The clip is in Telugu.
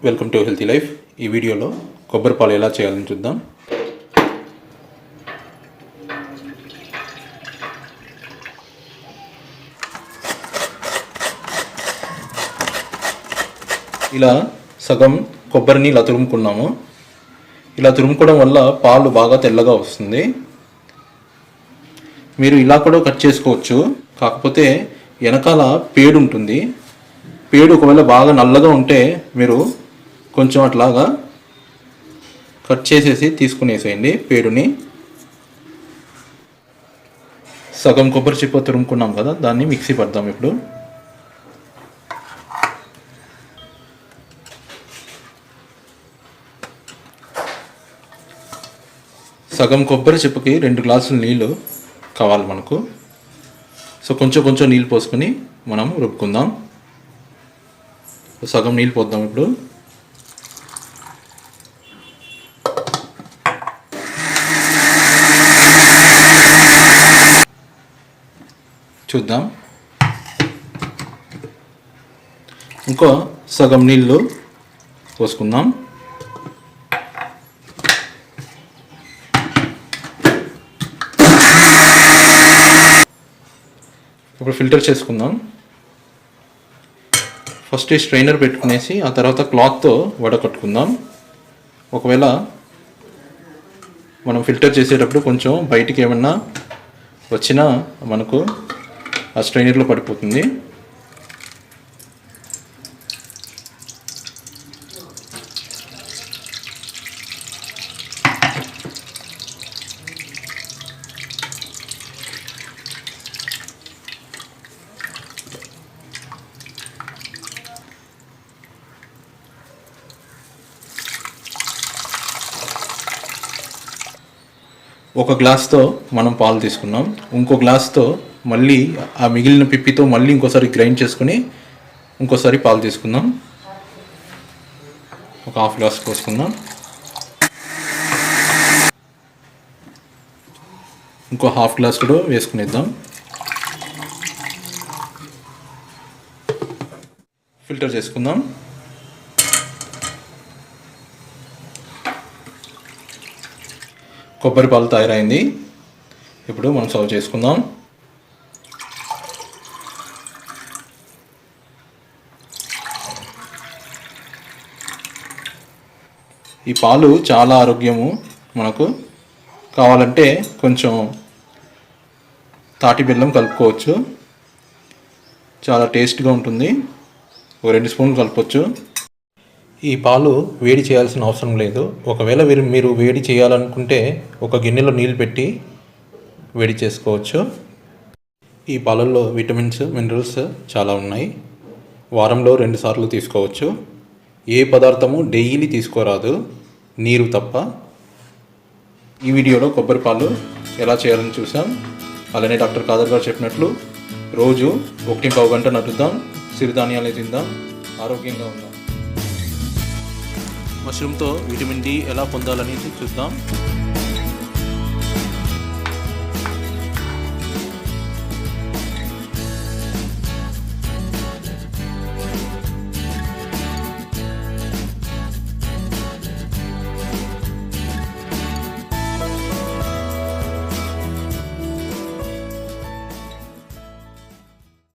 Welcome to healthy life. ఈ వీడియోలో కొబ్బరి పాలు ఎలా చేయాలని చూద్దాం. ఇలా సగం కొబ్బరిని ఇలా తురుముకున్నాము. ఇలా తురుముకోవడం వల్ల పాలు బాగా తెల్లగా వస్తుంది. మీరు ఇలా కూడా కట్ చేసుకోవచ్చు, కాకపోతే వెనకాల పేడు ఉంటుంది. పేడు ఒకవేళ బాగా నల్లగా ఉంటే మీరు కొంచెం అట్లాగా కట్ చేసేసి తీసుకునేసేయండి పేడుని. సగం కొబ్బరి చిప్ప తురుముకున్నాం కదా, దాన్ని మిక్సీ పడదాం. ఇప్పుడు సగం కొబ్బరి చిప్పకి 2 గ్లాసులు నీళ్ళు కావాలి మనకు. సో కొంచెం కొంచెం నీళ్ళు పోసుకొని మనం రుబ్బుకుందాం. సగం నీళ్ళు పోద్దాం. ఇప్పుడు చూద్దాం. ఇంకో సగం నీళ్ళు పోసుకుందాం. ఇప్పుడు ఫిల్టర్ చేసుకుందాం. ఫస్ట్ ఈ స్ట్రైనర్ పెట్టుకునేసి ఆ తర్వాత క్లాత్తో వడకట్టుకుందాం. ఒకవేళ మనం ఫిల్టర్ చేసేటప్పుడు కొంచెం బయటికి ఏమన్నా వచ్చినా మనకు ఆ స్ట్రైనర్లో పడిపోతుంది. ఒక గ్లాస్తో మనం పాలు తీసుకున్నాం. ఇంకో గ్లాస్తో మళ్ళీ ఆ మిగిలిన పిప్పితో మళ్ళీ ఇంకోసారి గ్రైండ్ చేసుకుని ఇంకోసారి పాలు తీసుకుందాం. ఒక హాఫ్ గ్లాస్ పోసుకుందాం. ఇంకో హాఫ్ గ్లాస్ కూడా వేసుకునేద్దాం. ఫిల్టర్ చేసుకుందాం. కొబ్బరి పాలు తయారైంది. ఇప్పుడు మనం సర్వ్ చేసుకుందాం. ఈ పాలు చాలా ఆరోగ్యము. మనకు కావాలంటే కొంచెం తాటి బెల్లం కలుపుకోవచ్చు, చాలా టేస్ట్గా ఉంటుంది. ఒక 2 స్పూన్లు కలపవచ్చు. ఈ పాలు వేడి చేయాల్సిన అవసరం లేదు. ఒకవేళ మీరు వేడి చేయాలనుకుంటే ఒక గిన్నెలో నీళ్ళు పెట్టి వేడి చేసుకోవచ్చు. ఈ పాలల్లో విటమిన్స్, మినరల్స్ చాలా ఉన్నాయి. వారంలో 2 సార్లు తీసుకోవచ్చు. ఏ పదార్థము డైలీ తీసుకోరాదు, నీరు తప్ప. ఈ వీడియోలో కొబ్బరి పాలు ఎలా చేయాలని చూసాం. అలానే డాక్టర్ కాదర్ గారు చెప్పినట్లు రోజు 1.5 గంట నడుద్దాం, సిరిధాన్యాలు తిందాం, ఆరోగ్యంగా ఉందాం. మష్రూమ్తో విటమిన్ డి ఎలా పొందాలని చూద్దాం.